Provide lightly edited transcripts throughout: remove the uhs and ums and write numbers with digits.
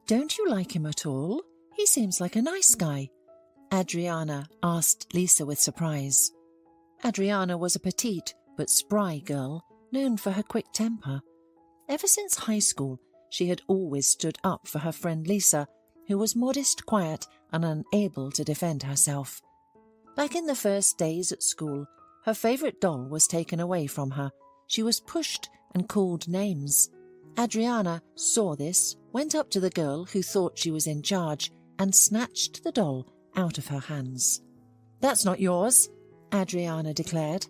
"Don't you like him at all? He seems like a nice guy," Adriana asked Lisa with surprise. Adriana was a petite but spry girl, known for her quick temper. Ever since high school, she had always stood up for her friend Lisa, who was modest, quiet, and unable to defend herself. Back in the first days at school, her favourite doll was taken away from her. She was pushed and called names. Adriana saw this, went up to the girl who thought she was in charge, and snatched the doll out of her hands. "That's not yours," Adriana declared.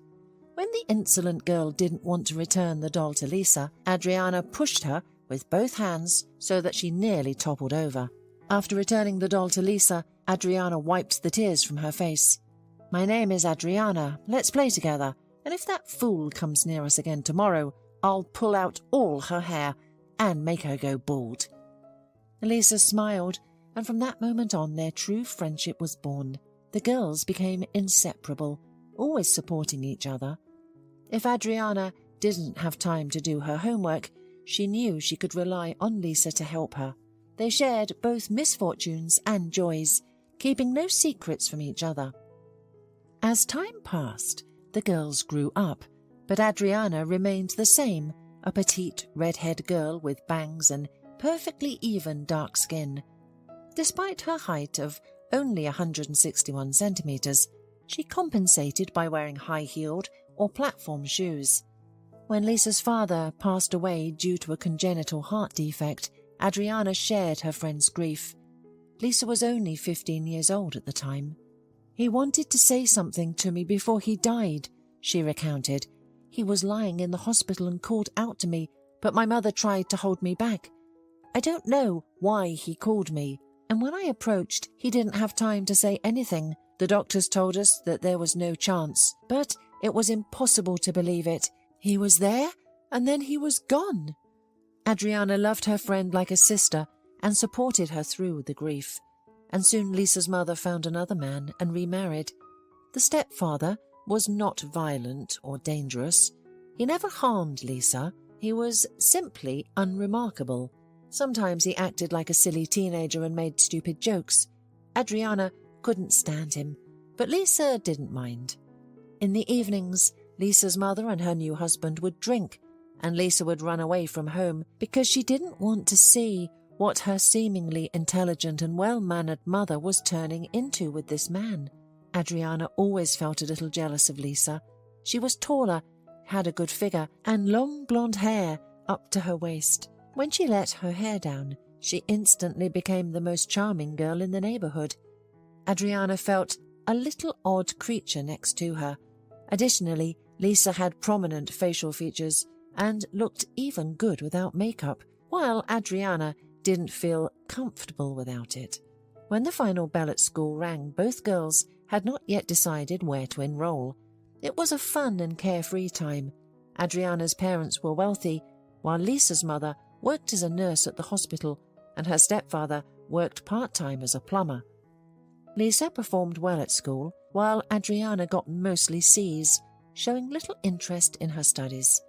When the insolent girl didn't want to return the doll to Lisa, Adriana pushed her with both hands so that she nearly toppled over. After returning the doll to Lisa, Adriana wiped the tears from her face. "My name is Adriana. Let's play together. And if that fool comes near us again tomorrow, I'll pull out all her hair and make her go bald." Lisa smiled, and from that moment on their true friendship was born. The girls became inseparable, always supporting each other. If Adriana didn't have time to do her homework, she knew she could rely on Lisa to help her. They shared both misfortunes and joys, keeping no secrets from each other. As time passed, the girls grew up, but Adriana remained the same, a petite red-haired girl with bangs and perfectly even dark skin. Despite her height of only 161 centimetres, she compensated by wearing high-heeled or platform shoes. When Lisa's father passed away due to a congenital heart defect, Adriana shared her friend's grief. Lisa was only 15 years old at the time. "He wanted to say something to me before he died," she recounted. "He was lying in the hospital and called out to me, but my mother tried to hold me back. I don't know why he called me, and when I approached, he didn't have time to say anything. The doctors told us that there was no chance, but it was impossible to believe it. He was there, and then he was gone." Adriana loved her friend like a sister and supported her through the grief. And soon Lisa's mother found another man and remarried. The stepfather was not violent or dangerous. He never harmed Lisa. He was simply unremarkable. Sometimes he acted like a silly teenager and made stupid jokes. Adriana couldn't stand him, but Lisa didn't mind. In the evenings, Lisa's mother and her new husband would drink, and Lisa would run away from home because she didn't want to see what her seemingly intelligent and well-mannered mother was turning into with this man. Adriana always felt a little jealous of Lisa. She was taller, had a good figure, and long blonde hair up to her waist. When she let her hair down, she instantly became the most charming girl in the neighbourhood. Adriana felt a little odd creature next to her. Additionally, Lisa had prominent facial features and looked even good without makeup, while Adriana didn't feel comfortable without it. When the final bell at school rang, both girls had not yet decided where to enroll. It was a fun and carefree time. Adriana's parents were wealthy, while Lisa's mother worked as a nurse at the hospital, and her stepfather worked part-time as a plumber. Lisa performed well at school, while Adriana got mostly C's, showing little interest in her studies.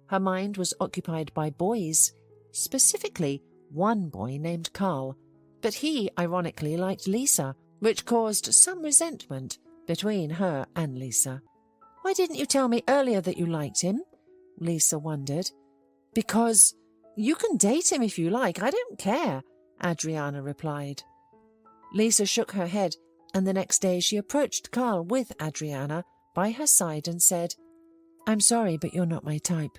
Her mind was occupied by boys, specifically one boy named Carl, but he ironically liked Lisa, which caused some resentment between her and Lisa. "Why didn't you tell me earlier that you liked him?" Lisa wondered. "Because you can date him if you like, I don't care," Adriana replied. Lisa shook her head, and the next day she approached Carl with Adriana by her side and said, "I'm sorry, but you're not my type.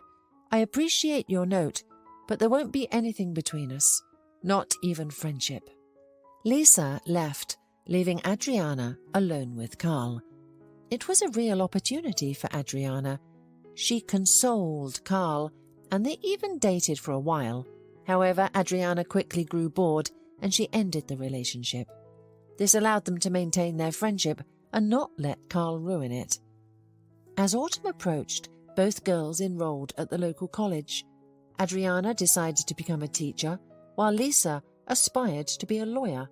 I appreciate your note, but there won't be anything between us, not even friendship." Lisa left, leaving Adriana alone with Carl. It was a real opportunity for Adriana. She consoled Carl, and they even dated for a while. However, Adriana quickly grew bored, and she ended the relationship. This allowed them to maintain their friendship and not let Carl ruin it. As autumn approached, both girls enrolled at the local college. Adriana decided to become a teacher, while Lisa aspired to be a lawyer.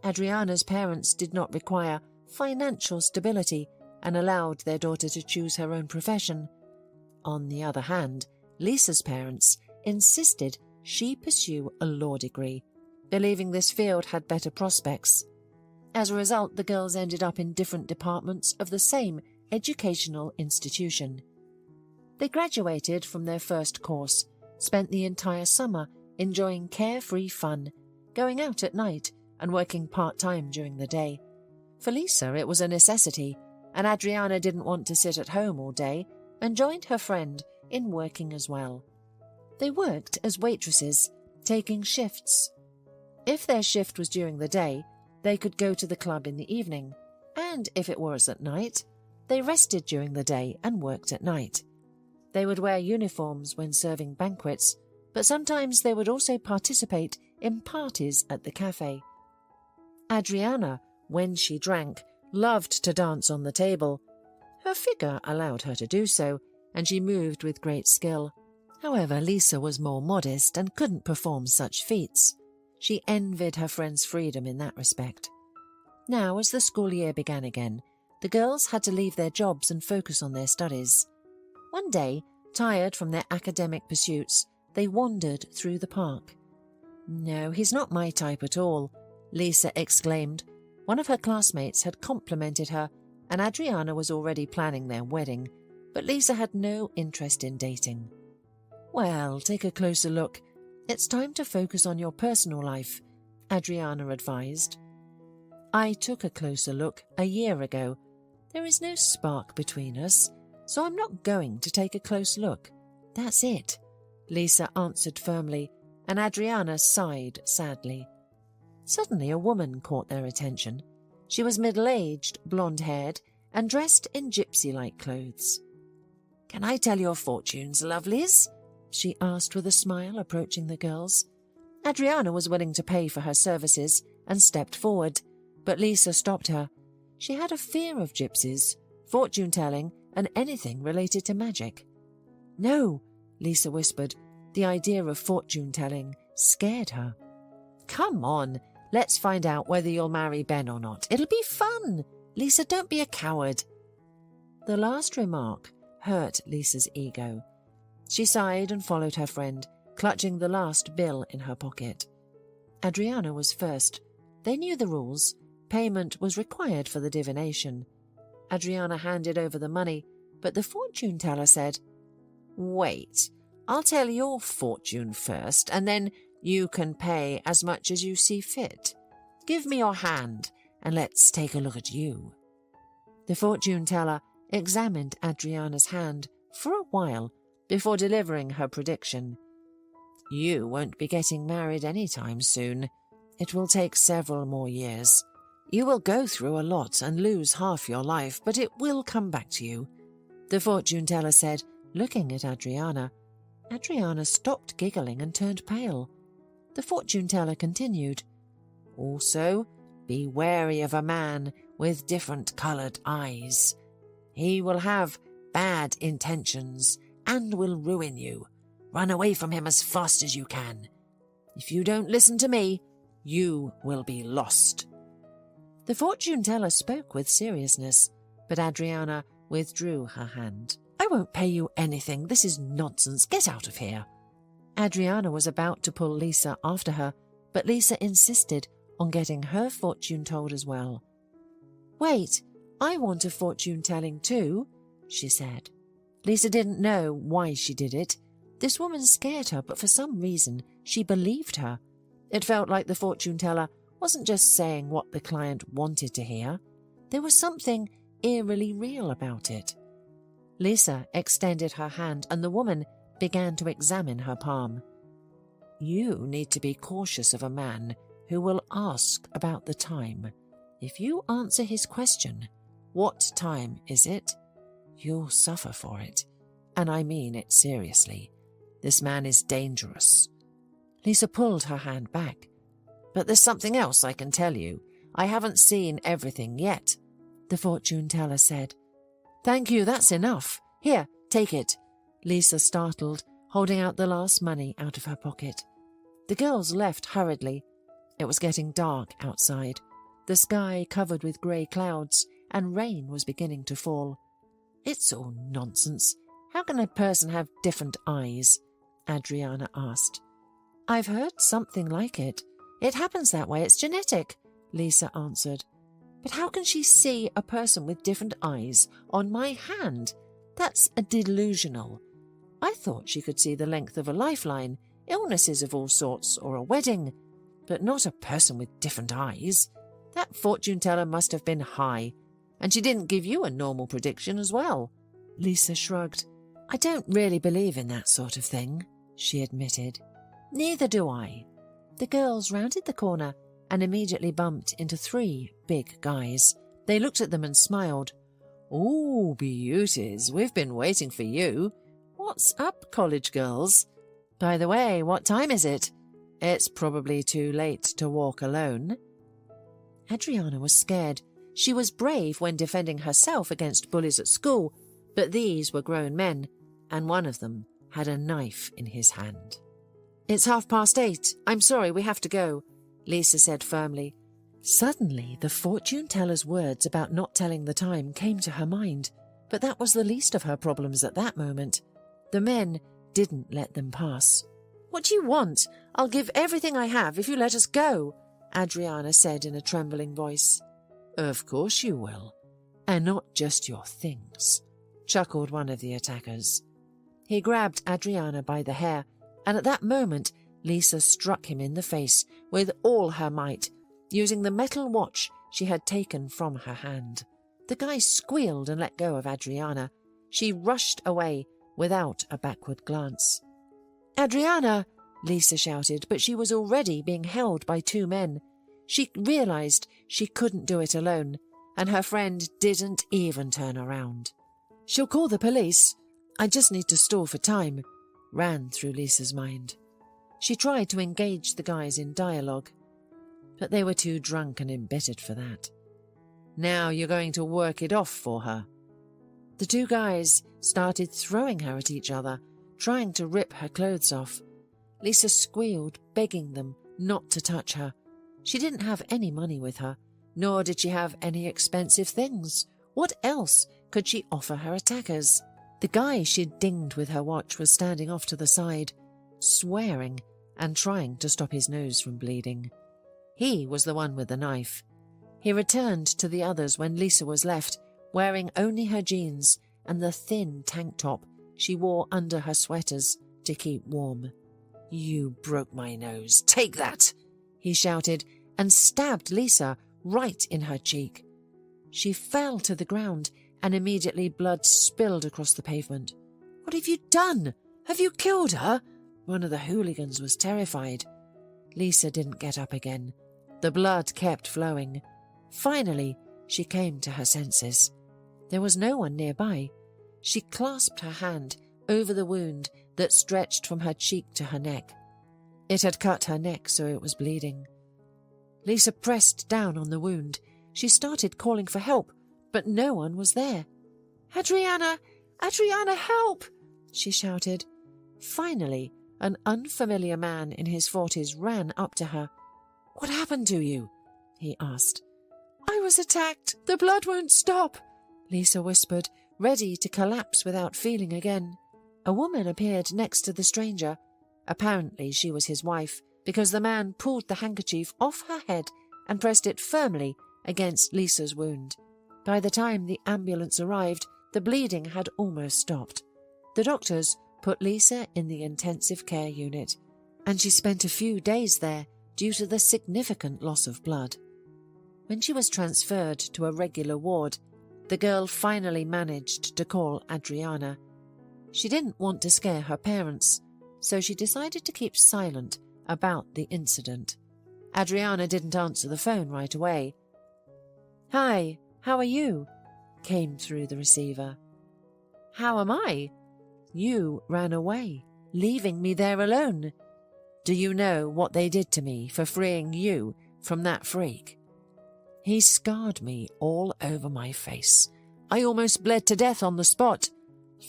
Adriana's parents did not require financial stability and allowed their daughter to choose her own profession. On the other hand, Lisa's parents insisted she pursue a law degree. believing this field had better prospects. As a result, the girls ended up in different departments of the same educational institution. They graduated from their first course, spent the entire summer enjoying carefree fun, going out at night and working part-time during the day. For Lisa, it was a necessity, and Adriana didn't want to sit at home all day and joined her friend in working as well. They worked as waitresses, taking shifts. If their shift was during the day, they could go to the club in the evening, and if it was at night, they rested during the day and worked at night. They would wear uniforms when serving banquets, but sometimes they would also participate in parties at the cafe. Adriana, when she drank, loved to dance on the table. Her figure allowed her to do so, and she moved with great skill. However, Lisa was more modest and couldn't perform such feats. She envied her friend's freedom in that respect. Now, as the school year began again, the girls had to leave their jobs and focus on their studies. One day, tired from their academic pursuits, they wandered through the park. "No, he's not my type at all," Lisa exclaimed. One of her classmates had complimented her, and Adriana was already planning their wedding, but Lisa had no interest in dating. "Well, take a closer look. It's time to focus on your personal life," Adriana advised. "I took a closer look a year ago. There is no spark between us, so I'm not going to take a close look. That's it," Lisa answered firmly, and Adriana sighed sadly. Suddenly a woman caught their attention. She was middle-aged, blonde-haired, and dressed in gypsy-like clothes. "Can I tell your fortunes, lovelies?" she asked with a smile, approaching the girls. Adriana was willing to pay for her services and stepped forward, but Lisa stopped her. She had a fear of gypsies, fortune-telling, and anything related to magic. "No," Lisa whispered. The idea of fortune-telling scared her. "Come on, let's find out whether you'll marry Ben or not. It'll be fun. Lisa, don't be a coward." The last remark hurt Lisa's ego. She sighed and followed her friend, clutching the last bill in her pocket. Adriana was first. They knew the rules. Payment was required for the divination. Adriana handed over the money, but the fortune-teller said, "Wait, I'll tell your fortune first, and then you can pay as much as you see fit. Give me your hand, and let's take a look at you." The fortune-teller examined Adriana's hand for a while before delivering her prediction. "You won't be getting married anytime soon. It will take several more years. You will go through a lot and lose half your life, but it will come back to you," the fortune-teller said, looking at Adriana. Adriana stopped giggling and turned pale. The fortune-teller continued, "Also, be wary of a man with different-coloured eyes. He will have bad intentions and will ruin you. Run away from him as fast as you can. If you don't listen to me, you will be lost." The fortune-teller spoke with seriousness, but Adriana withdrew her hand. "I won't pay you anything. This is nonsense. Get out of here." Adriana was about to pull Lisa after her, but Lisa insisted on getting her fortune told as well. "Wait, I want a fortune-telling too," she said. Lisa didn't know why she did it. This woman scared her, but for some reason she believed her. It felt like the fortune-teller wasn't just saying what the client wanted to hear. There was something eerily real about it. Lisa extended her hand, and the woman began to examine her palm. "You need to be cautious of a man who will ask about the time. If you answer his question, 'What time is it?' you'll suffer for it. And I mean it seriously. This man is dangerous." Lisa pulled her hand back. "But there's something else I can tell you. I haven't seen everything yet," the fortune-teller said. "Thank you, that's enough. Here, take it," Lisa startled, holding out the last money out of her pocket. The girls left hurriedly. It was getting dark outside. The sky covered with grey clouds, and rain was beginning to fall. "It's all nonsense. How can a person have different eyes?" Adriana asked. "I've heard something like it. It happens that way, it's genetic, Lisa answered. But how can she see a person with different eyes on my hand? That's delusional. I thought she could see the length of a lifeline, illnesses of all sorts, or a wedding, but not a person with different eyes. That fortune teller must have been high, and she didn't give you a normal prediction as well. Lisa shrugged. I don't really believe in that sort of thing, she admitted. Neither do I. The girls rounded the corner and immediately bumped into 3 big guys. They looked at them and smiled. "Oh, beauties, we've been waiting for you. What's up, college girls? By the way, what time is it? It's probably too late to walk alone." Adriana was scared. She was brave when defending herself against bullies at school, but these were grown men, and one of them had a knife in his hand. "It's 8:30. I'm sorry, we have to go," Lisa said firmly. Suddenly, the fortune teller's words about not telling the time came to her mind, but that was the least of her problems at that moment. The men didn't let them pass. "What do you want? I'll give everything I have if you let us go," Adriana said in a trembling voice. "Of course you will, and not just your things," chuckled one of the attackers. He grabbed Adriana by the hair, and at that moment Lisa struck him in the face with all her might, using the metal watch she had taken from her hand. The guy squealed and let go of Adriana. She rushed away without a backward glance. "Adriana!" Lisa shouted, but she was already being held by 2 men. She realized she couldn't do it alone, and her friend didn't even turn around. "She'll call the police. I just need to stall for time," ran through Lisa's mind. She tried to engage the guys in dialogue, but they were too drunk and embittered for that. "Now you're going to work it off for her." The 2 guys started throwing her at each other, trying to rip her clothes off. Lisa squealed, begging them not to touch her. She didn't have any money with her, nor did she have any expensive things. What else could she offer her attackers? The guy she'd dinged with her watch was standing off to the side, swearing and trying to stop his nose from bleeding. He was the one with the knife. He returned to the others when Lisa was left, wearing only her jeans and the thin tank top she wore under her sweaters to keep warm. "You broke my nose. Take that!" he shouted, and stabbed Lisa right in her cheek. She fell to the ground, and immediately blood spilled across the pavement. "What have you done? Have you killed her?" One of the hooligans was terrified. Lisa didn't get up again. The blood kept flowing. Finally, she came to her senses. There was no one nearby. She clasped her hand over the wound that stretched from her cheek to her neck. It had cut her neck, so it was bleeding. Lisa pressed down on the wound. She started calling for help, but no one was there. "Adriana! Adriana, help!" she shouted. Finally, an unfamiliar man in his 40s ran up to her. "What happened to you?" he asked. "I was attacked. The blood won't stop," Lisa whispered, ready to collapse without feeling again. A woman appeared next to the stranger. Apparently she was his wife, because the man pulled the handkerchief off her head and pressed it firmly against Lisa's wound. By the time the ambulance arrived, the bleeding had almost stopped. The doctors put Lisa in the intensive care unit, and she spent a few days there due to the significant loss of blood. When she was transferred to a regular ward, the girl finally managed to call Adriana. She didn't want to scare her parents, so she decided to keep silent about the incident. Adriana didn't answer the phone right away. "Hi, how are you?" came through the receiver. "How am I? You ran away, leaving me there alone. Do you know what they did to me for freeing you from that freak? He scarred me all over my face. I almost bled to death on the spot.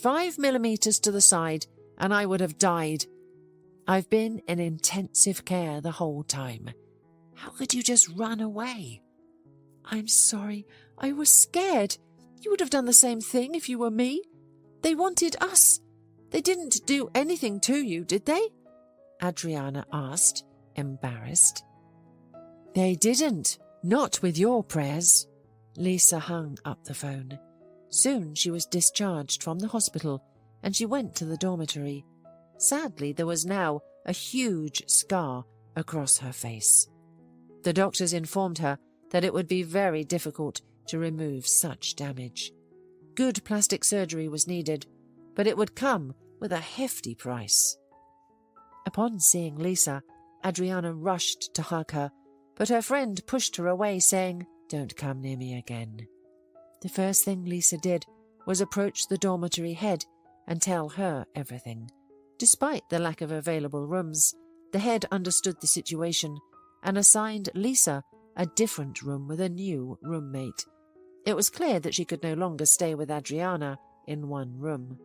5 millimeters to the side, and I would have died. I've been in intensive care the whole time. How could you just run away?" "I'm sorry. I was scared. You would have done the same thing if you were me. They wanted us. They didn't do anything to you, did they?" Adriana asked, embarrassed. They didn't. Not with your prayers. Lisa hung up the phone. Soon she was discharged from the hospital, and she went to the dormitory. Sadly, there was now a huge scar across her face. The doctors informed her that it would be very difficult to remove such damage. Good plastic surgery was needed, but it would come with a hefty price. Upon seeing Lisa, Adriana rushed to hug her, but her friend pushed her away, saying, "Don't come near me again." The first thing Lisa did was approach the dormitory head and tell her everything. Despite the lack of available rooms, the head understood the situation and assigned Lisa a different room with a new roommate. It was clear that she could no longer stay with Adriana in one room.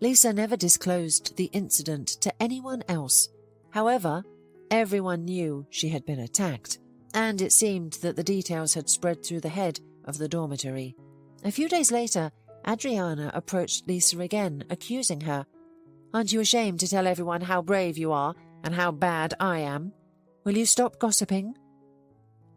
Lisa never disclosed the incident to anyone else. However, everyone knew she had been attacked, and it seemed that the details had spread through the head of the dormitory. A few days later, Adriana approached Lisa again, accusing her. "Aren't you ashamed to tell everyone how brave you are and how bad I am? Will you stop gossiping?"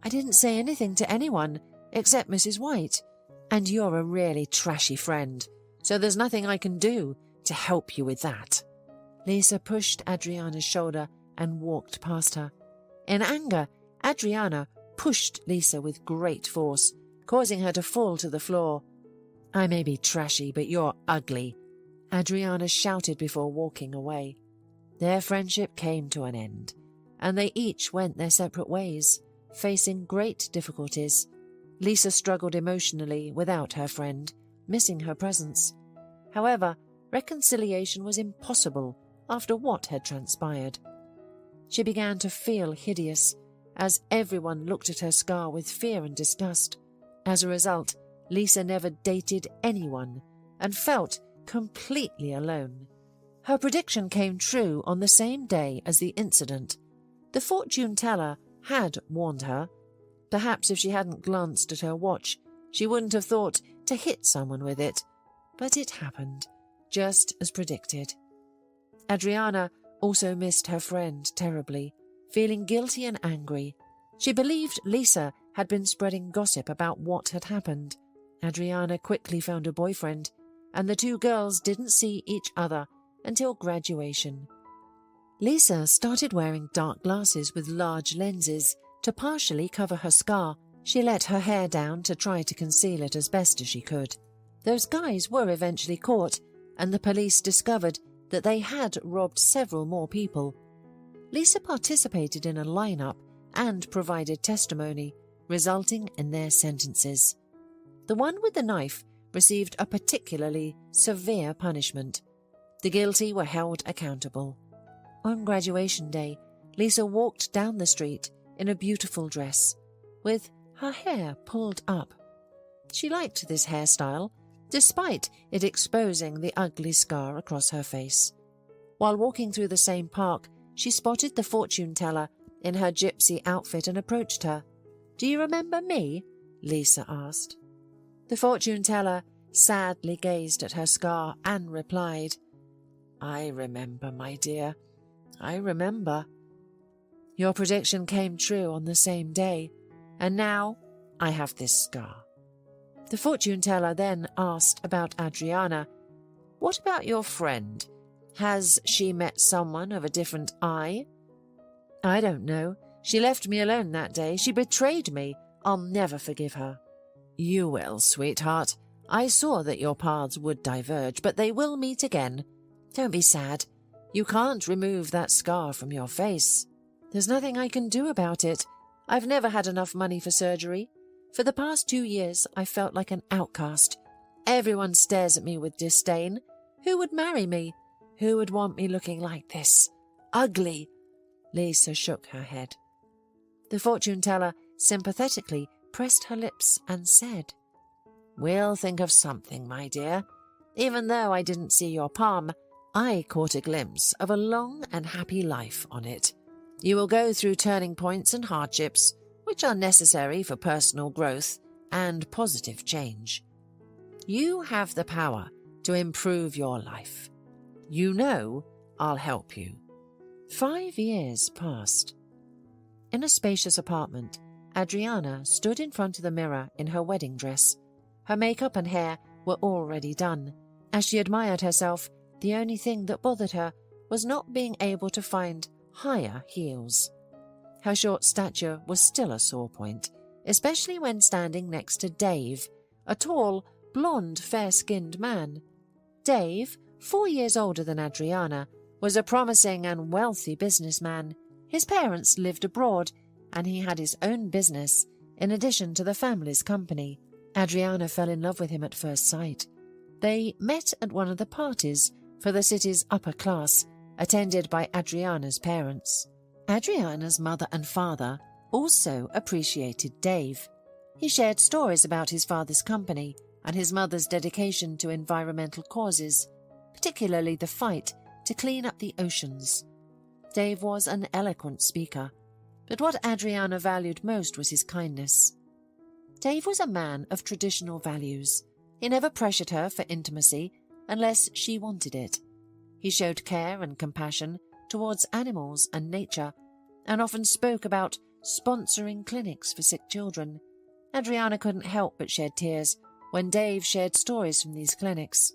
"I didn't say anything to anyone except Mrs. White, and you're a really trashy friend, so there's nothing I can do to help you with that." Lisa pushed Adriana's shoulder and walked past her. In anger, Adriana pushed Lisa with great force, causing her to fall to the floor. "I may be trashy, but you're ugly," Adriana shouted before walking away. Their friendship came to an end, and they each went their separate ways, facing great difficulties. Lisa struggled emotionally without her friend, missing her presence. However, reconciliation was impossible after what had transpired. She began to feel hideous, as everyone looked at her scar with fear and disgust. As a result, Lisa never dated anyone and felt completely alone. Her prediction came true on the same day as the incident. The fortune teller had warned her. Perhaps if she hadn't glanced at her watch, she wouldn't have thought to hit someone with it. But it happened, just as predicted. Adriana also missed her friend terribly, feeling guilty and angry. She believed Lisa had been spreading gossip about what had happened. Adriana quickly found a boyfriend, and the two girls didn't see each other until graduation. Lisa started wearing dark glasses with large lenses to partially cover her scar. She let her hair down to try to conceal it as best as she could. Those guys were eventually caught, and the police discovered that they had robbed several more people. Lisa participated in a lineup and provided testimony, resulting in their sentences. The one with the knife received a particularly severe punishment. The guilty were held accountable. On graduation day, Lisa walked down the street in a beautiful dress, with her hair pulled up. She liked this hairstyle, despite it exposing the ugly scar across her face. While walking through the same park, she spotted the fortune teller in her gypsy outfit and approached her. "Do you remember me?" Lisa asked. The fortune teller sadly gazed at her scar and replied, "I remember, my dear. I remember. Your prediction came true on the same day, and now I have this scar." The fortune teller then asked about Adriana. "What about your friend? Has she met someone of a different eye?" "I don't know. She left me alone that day. She betrayed me. I'll never forgive her." "You will, sweetheart. I saw that your paths would diverge, but they will meet again. Don't be sad. You can't remove that scar from your face." "There's nothing I can do about it. I've never had enough money for surgery. For the past 2 years, I felt like an outcast. Everyone stares at me with disdain. Who would marry me? Who would want me looking like this? Ugly." Lisa shook her head. The fortune teller sympathetically pressed her lips and said, "We'll think of something, my dear. Even though I didn't see your palm, I caught a glimpse of a long and happy life on it. You will go through turning points and hardships, which are necessary for personal growth and positive change. You have the power to improve your life. You know I'll help you." 5 years passed. In a spacious apartment, Adriana stood in front of the mirror in her wedding dress. Her makeup and hair were already done. As she admired herself, the only thing that bothered her was not being able to find higher heels. Her short stature was still a sore point, especially when standing next to Dave, a tall, blonde, fair-skinned man. Dave, 4 years older than Adriana, was a promising and wealthy businessman. His parents lived abroad, and he had his own business, in addition to the family's company. Adriana fell in love with him at first sight. They met at one of the parties for the city's upper class, attended by Adriana's parents. Adriana's mother and father also appreciated Dave. He shared stories about his father's company and his mother's dedication to environmental causes, particularly the fight to clean up the oceans. Dave was an eloquent speaker, but what Adriana valued most was his kindness. Dave was a man of traditional values. He never pressured her for intimacy unless she wanted it. He showed care and compassion towards animals and nature, and often spoke about sponsoring clinics for sick children. Adriana couldn't help but shed tears when Dave shared stories from these clinics.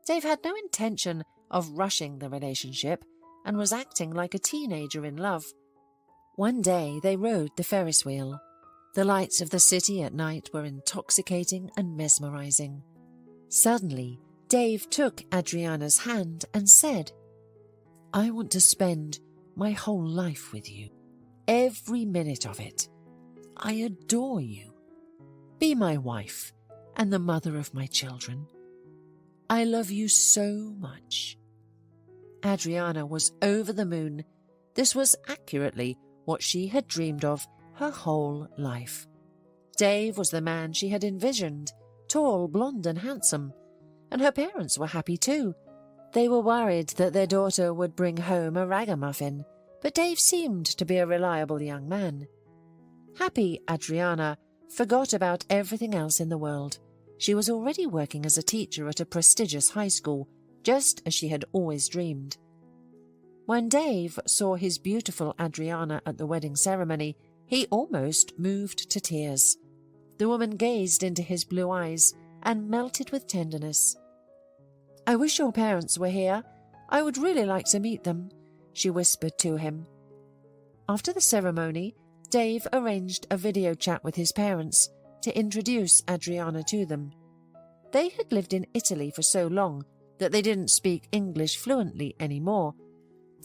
Dave had no intention of rushing the relationship and was acting like a teenager in love. One day they rode the Ferris wheel. The lights of the city at night were intoxicating and mesmerizing. Suddenly, Dave took Adriana's hand and said, "I want to spend my whole life with you. Every minute of it. I adore you. Be my wife and the mother of my children. I love you so much." Adriana was over the moon. This was accurately what she had dreamed of her whole life. Dave was the man she had envisioned, tall, blonde and handsome, and her parents were happy too. They were worried that their daughter would bring home a ragamuffin, but Dave seemed to be a reliable young man. Happy Adriana forgot about everything else in the world. She was already working as a teacher at a prestigious high school, just as she had always dreamed. When Dave saw his beautiful Adriana at the wedding ceremony, he almost moved to tears. The woman gazed into his blue eyes and melted with tenderness. "I wish your parents were here. I would really like to meet them," she whispered to him. After the ceremony, Dave arranged a video chat with his parents to introduce Adriana to them. They had lived in Italy for so long that they didn't speak English fluently anymore.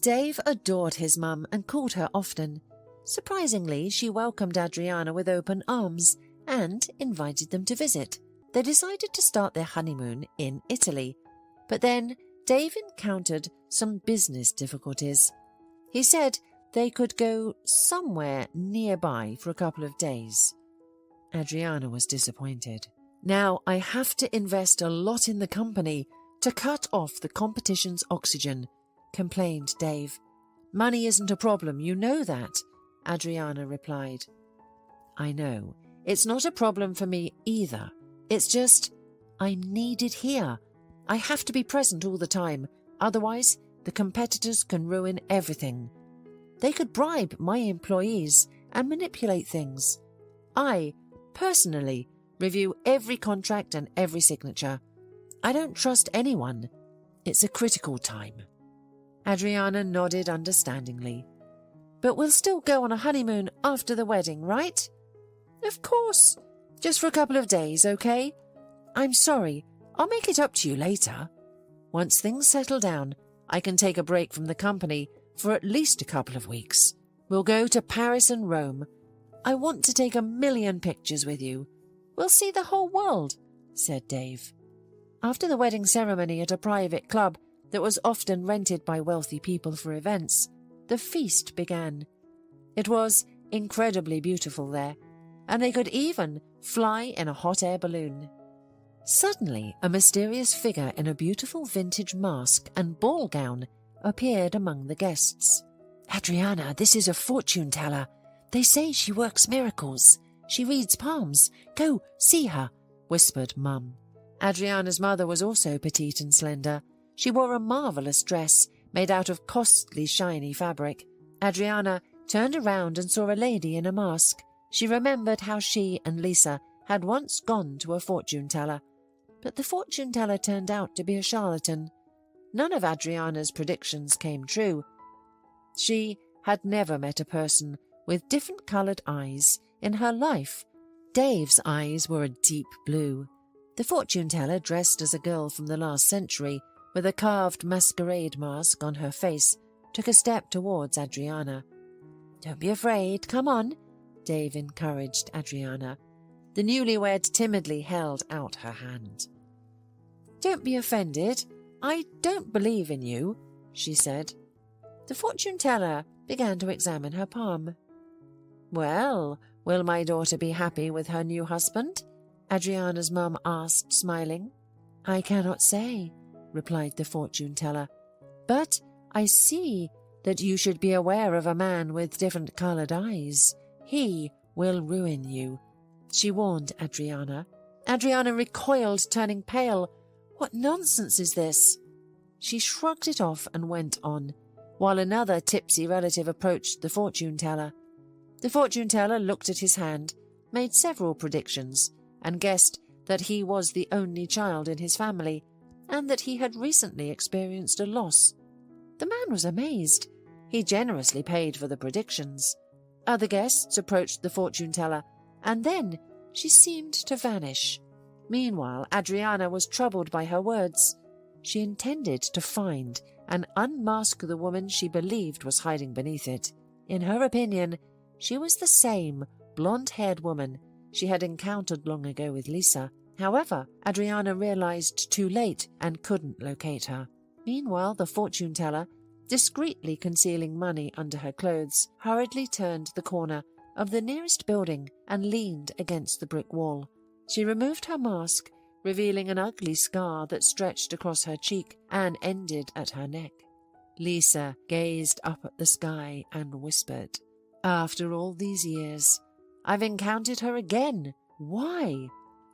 Dave adored his mum and called her often. Surprisingly, she welcomed Adriana with open arms and invited them to visit. They decided to start their honeymoon in Italy, but then Dave encountered some business difficulties. He said they could go somewhere nearby for a couple of days. Adriana was disappointed. "Now I have to invest a lot in the company to cut off the competition's oxygen," complained Dave. "Money isn't a problem, you know that," Adriana replied. "I know. It's not a problem for me either. It's just, I'm needed here. I have to be present all the time, otherwise the competitors can ruin everything. They could bribe my employees and manipulate things. I, personally, review every contract and every signature. I don't trust anyone. It's a critical time." Adriana nodded understandingly. "But we'll still go on a honeymoon after the wedding, right?" "Of course. Just for a couple of days, okay? I'm sorry. I'll make it up to you later. Once things settle down, I can take a break from the company for at least a couple of weeks. We'll go to Paris and Rome. I want to take 1,000,000 pictures with you. We'll see the whole world," said Dave. After the wedding ceremony at a private club that was often rented by wealthy people for events, the feast began. It was incredibly beautiful there, and they could even fly in a hot air balloon. Suddenly, a mysterious figure in a beautiful vintage mask and ball gown appeared among the guests. "Adriana, this is a fortune teller. They say she works miracles. She reads palms. Go, see her," whispered Mum. Adriana's mother was also petite and slender. She wore a marvellous dress made out of costly, shiny fabric. Adriana turned around and saw a lady in a mask. She remembered how she and Lisa had once gone to a fortune-teller, but the fortune-teller turned out to be a charlatan. None of Adriana's predictions came true. She had never met a person with different-coloured eyes in her life. Dave's eyes were a deep blue. The fortune-teller, dressed as a girl from the last century, with a carved masquerade mask on her face, took a step towards Adriana. "Don't be afraid, come on," Dave encouraged Adriana. The newlywed timidly held out her hand. "Don't be offended. I don't believe in you," she said. The fortune-teller began to examine her palm. "Well, will my daughter be happy with her new husband?" Adriana's mum asked, smiling. "I cannot say," replied the fortune-teller, "but I see that you should be aware of a man with different-coloured eyes. He will ruin you," she warned Adriana. Adriana recoiled, turning pale. What nonsense is this? She shrugged it off and went on, while another tipsy relative approached the fortune-teller. The fortune-teller looked at his hand, made several predictions, and guessed that he was the only child in his family, and that he had recently experienced a loss. The man was amazed. He generously paid for the predictions. Other guests approached the fortune-teller, and then she seemed to vanish. Meanwhile, Adriana was troubled by her words. She intended to find and unmask the woman she believed was hiding beneath it. In her opinion, she was the same blonde-haired woman she had encountered long ago with Lisa. However, Adriana realized too late and couldn't locate her. Meanwhile, the fortune-teller, discreetly concealing money under her clothes, hurriedly turned the corner of the nearest building and leaned against the brick wall. She removed her mask, revealing an ugly scar that stretched across her cheek and ended at her neck. Lisa gazed up at the sky and whispered, "After all these years, I've encountered her again. Why?"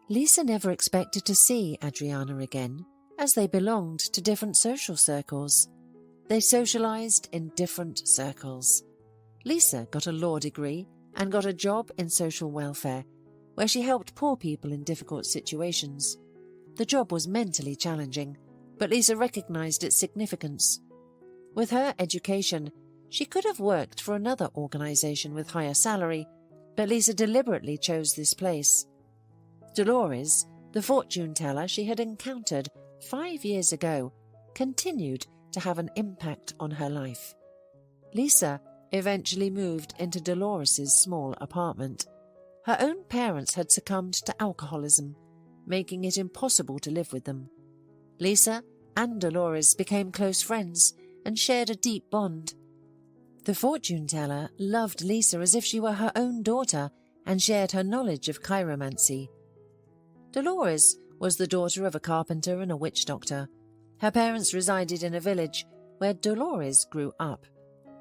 Lisa never expected to see Adriana again, as they belonged to different social circles. They socialized in different circles. Lisa got a law degree and got a job in social welfare, where she helped poor people in difficult situations. The job was mentally challenging, but Lisa recognized its significance. With her education, she could have worked for another organization with higher salary, but Lisa deliberately chose this place. Dolores, the fortune-teller she had encountered 5 years ago, continued to have an impact on her life. Lisa eventually moved into Dolores's small apartment. Her own parents had succumbed to alcoholism, making it impossible to live with them. Lisa and Dolores became close friends and shared a deep bond. The fortune-teller loved Lisa as if she were her own daughter and shared her knowledge of chiromancy. Dolores was the daughter of a carpenter and a witch doctor. Her parents resided in a village where Dolores grew up.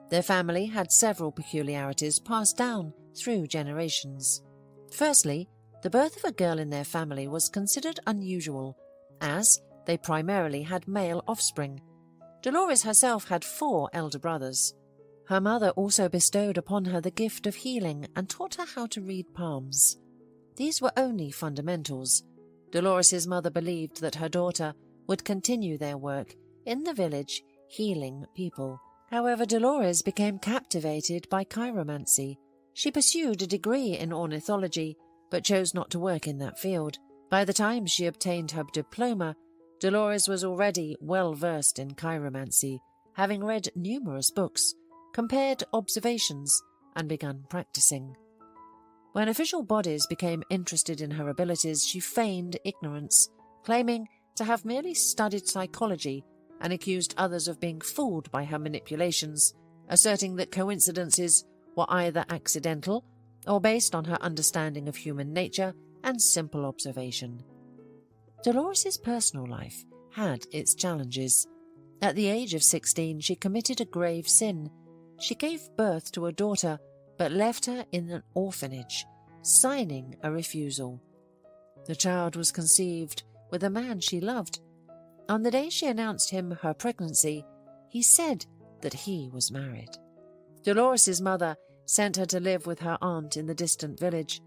Their family had several peculiarities passed down through generations. Firstly, the birth of a girl in their family was considered unusual, as they primarily had male offspring. Dolores herself had 4 elder brothers. Her mother also bestowed upon her the gift of healing and taught her how to read palms. These were only fundamentals. Dolores's mother believed that her daughter would continue their work in the village, healing people. However, Dolores became captivated by chiromancy. She pursued a degree in ornithology, but chose not to work in that field. By the time she obtained her diploma, Dolores was already well versed in chiromancy, having read numerous books, compared observations, and begun practicing. When official bodies became interested in her abilities, she feigned ignorance, claiming to have merely studied psychology, and accused others of being fooled by her manipulations, asserting that coincidences were either accidental or based on her understanding of human nature and simple observation. Dolores's personal life had its challenges. At the age of 16, she committed a grave sin. She gave birth to a daughter, but left her in an orphanage, signing a refusal. The child was conceived with a man she loved. On the day she announced him her pregnancy, he said that he was married. Dolores's mother sent her to live with her aunt in the distant village.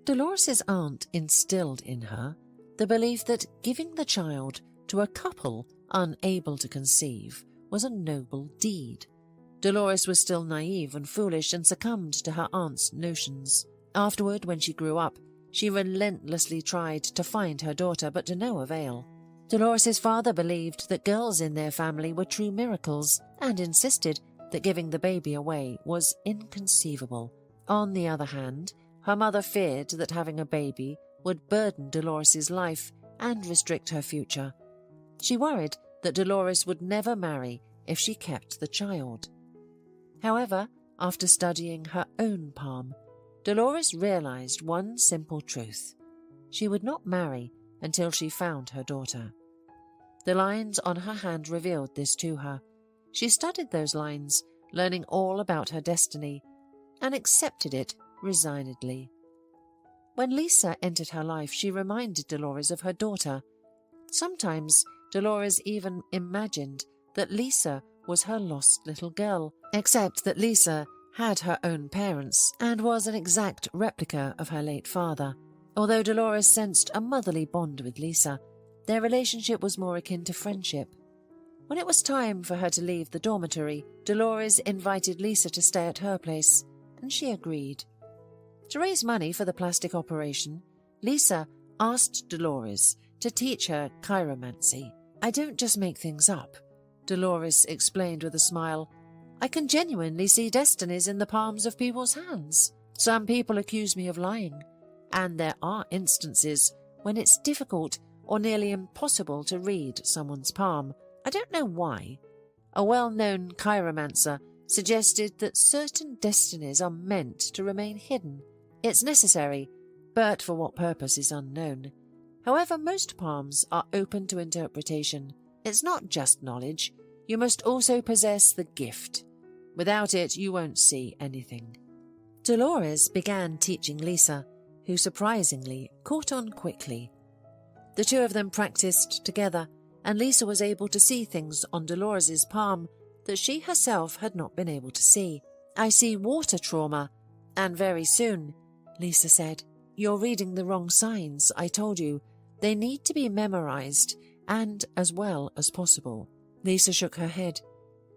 Dolores's aunt instilled in her the belief that giving the child to a couple unable to conceive was a noble deed. Dolores was still naive and foolish and succumbed to her aunt's notions. Afterward, when she grew up, she relentlessly tried to find her daughter, but to no avail. Dolores's father believed that girls in their family were true miracles and insisted that giving the baby away was inconceivable. On the other hand, her mother feared that having a baby would burden Dolores's life and restrict her future. She worried that Dolores would never marry if she kept the child. However, after studying her own palm, Dolores realized one simple truth. She would not marry until she found her daughter. The lines on her hand revealed this to her. She studied those lines, learning all about her destiny, and accepted it resignedly. When Lisa entered her life, she reminded Dolores of her daughter. Sometimes Dolores even imagined that Lisa was her lost little girl, except that Lisa had her own parents and was an exact replica of her late father. Although Dolores sensed a motherly bond with Lisa, their relationship was more akin to friendship. When it was time for her to leave the dormitory, Dolores invited Lisa to stay at her place, and she agreed. To raise money for the plastic operation, Lisa asked Dolores to teach her chiromancy. "I don't just make things up," Dolores explained with a smile. "I can genuinely see destinies in the palms of people's hands. Some people accuse me of lying, and there are instances when it's difficult or nearly impossible to read someone's palm. I don't know why. A well-known chiromancer suggested that certain destinies are meant to remain hidden. It's necessary, but for what purpose is unknown. However, most palms are open to interpretation. It's not just knowledge. You must also possess the gift. Without it, you won't see anything." Dolores began teaching Lisa, who surprisingly caught on quickly. The two of them practiced together, and Lisa was able to see things on Dolores's palm that she herself had not been able to see. "I see water trauma, and very soon," Lisa said. "You're reading the wrong signs, I told you. They need to be memorized, and as well as possible." Lisa shook her head.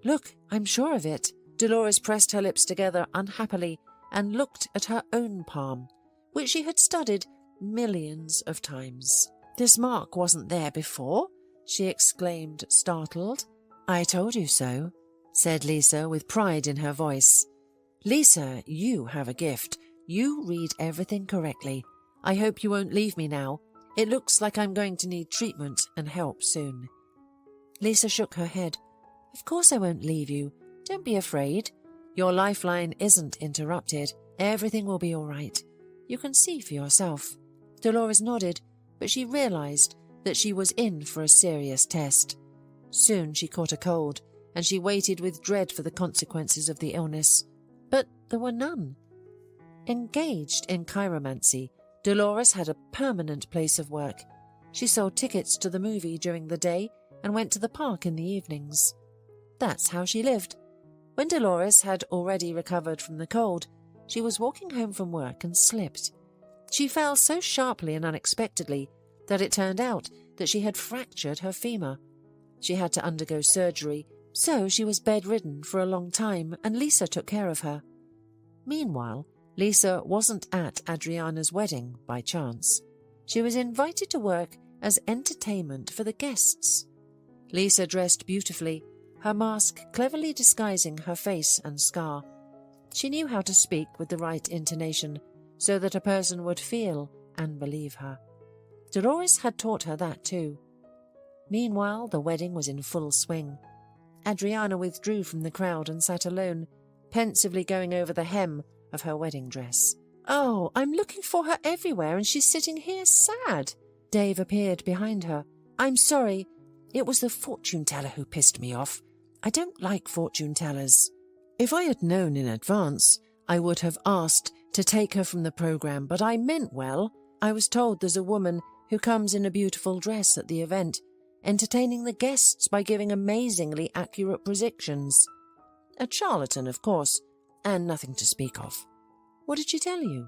"Look, I'm sure of it." Dolores pressed her lips together unhappily and looked at her own palm, which she had studied millions of times. "This mark wasn't there before?" she exclaimed, startled. "I told you so," said Lisa with pride in her voice. "Lisa, you have a gift. You read everything correctly. I hope you won't leave me now. It looks like I'm going to need treatment and help soon." Lisa shook her head. "Of course I won't leave you. Don't be afraid. Your lifeline isn't interrupted. Everything will be all right. You can see for yourself." Dolores nodded, but she realized that she was in for a serious test. Soon she caught a cold, and she waited with dread for the consequences of the illness. But there were none. Engaged in chiromancy, Dolores had a permanent place of work. She sold tickets to the movie during the day and went to the park in the evenings. That's how she lived. When Dolores had already recovered from the cold, she was walking home from work and slipped. She fell so sharply and unexpectedly that it turned out that she had fractured her femur. She had to undergo surgery, so she was bedridden for a long time, and Lisa took care of her. Meanwhile, Lisa wasn't at Adriana's wedding by chance. She was invited to work as entertainment for the guests. Lisa dressed beautifully, her mask cleverly disguising her face and scar. She knew how to speak with the right intonation so that a person would feel and believe her. Dolores had taught her that too. Meanwhile, the wedding was in full swing. Adriana withdrew from the crowd and sat alone, pensively going over the hem of her wedding dress. "Oh, I'm looking for her everywhere and she's sitting here sad." Dave appeared behind her. "I'm sorry. It was the fortune teller who pissed me off. I don't like fortune tellers." If I had known in advance, I would have asked to take her from the program, but I meant well. I was told there's a woman who comes in a beautiful dress at the event, entertaining the guests by giving amazingly accurate predictions. A charlatan, of course, and nothing to speak of. What did she tell you?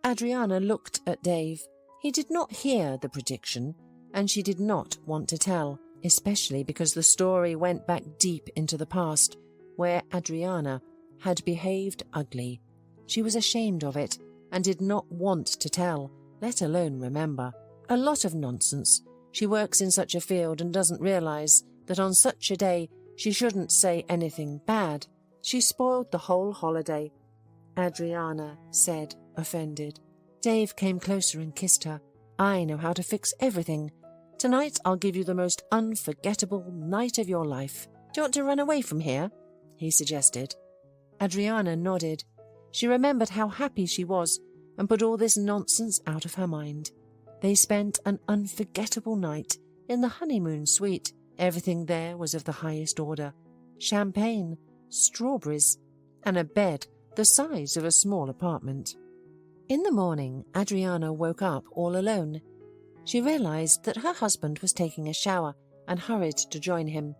Adriana looked at Dave. He did not hear the prediction, and she did not want to tell, especially because the story went back deep into the past, where Adriana had behaved ugly. She was ashamed of it and did not want to tell, let alone remember. A lot of nonsense. She works in such a field and doesn't realize that on such a day she shouldn't say anything bad. She spoiled the whole holiday, Adriana said, offended. Dave came closer and kissed her. I know how to fix everything. Tonight I'll give you the most unforgettable night of your life. Do you want to run away from here? He suggested. Adriana nodded. She remembered how happy she was and put all this nonsense out of her mind. They spent an unforgettable night in the honeymoon suite. Everything there was of the highest order. Champagne, strawberries, and a bed the size of a small apartment. In the morning, Adriana woke up all alone. She realized that her husband was taking a shower and hurried to join him.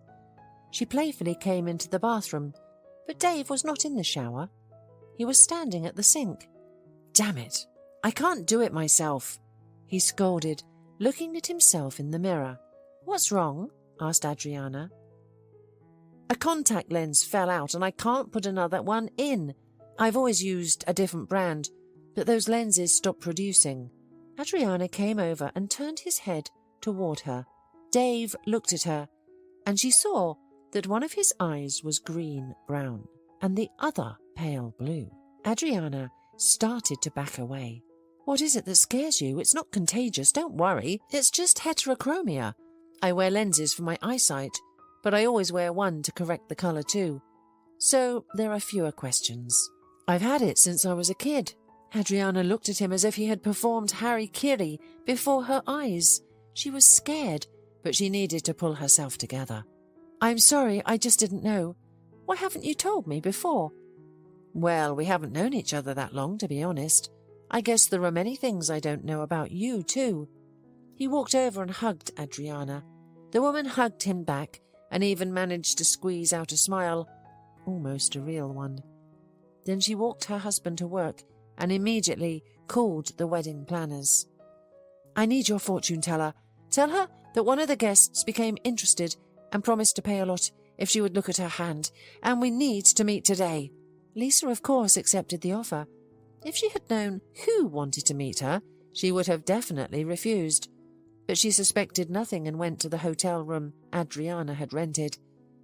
She playfully came into the bathroom, but Dave was not in the shower. He was standing at the sink. Damn it, I can't do it myself, he scolded, looking at himself in the mirror. What's wrong? Asked Adriana. A contact lens fell out and I can't put another one in. I've always used a different brand, but those lenses stopped producing. Adriana came over and turned his head toward her. Dave looked at her, and she saw that one of his eyes was green-brown and the other pale blue. Adriana started to back away. What is it that scares you? It's not contagious, don't worry. It's just heterochromia. I wear lenses for my eyesight, but I always wear one to correct the colour too. So there are fewer questions. I've had it since I was a kid. Adriana looked at him as if he had performed Harry Kiri before her eyes. She was scared, but she needed to pull herself together. I'm sorry, I just didn't know. Why haven't you told me before? Well, we haven't known each other that long, to be honest. I guess there are many things I don't know about you, too. He walked over and hugged Adriana. The woman hugged him back and even managed to squeeze out a smile, almost a real one. Then she walked her husband to work and immediately called the wedding planners. I need your fortune teller. Tell her that one of the guests became interested and promised to pay a lot if she would look at her hand, and we need to meet today. Lisa, of course, accepted the offer. If she had known who wanted to meet her, she would have definitely refused. But she suspected nothing and went to the hotel room Adriana had rented.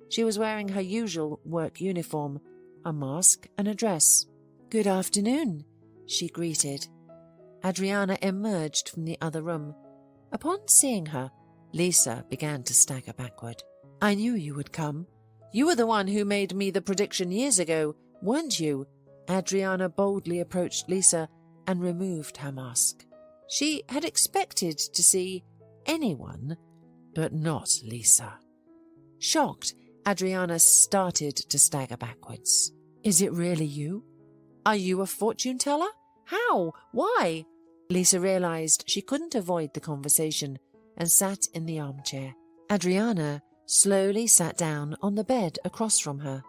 She was wearing her usual work uniform, a mask and a dress. Good afternoon, she greeted. Adriana emerged from the other room. Upon seeing her, Lisa began to stagger backward. I knew you would come. You were the one who made me the prediction years ago, weren't you? Adriana boldly approached Lisa and removed her mask. She had expected to see anyone, but not Lisa. Shocked, Adriana started to stagger backwards. Is it really you? Are you a fortune teller? How? Why? Lisa realized she couldn't avoid the conversation and sat in the armchair. Adriana slowly sat down on the bed across from her.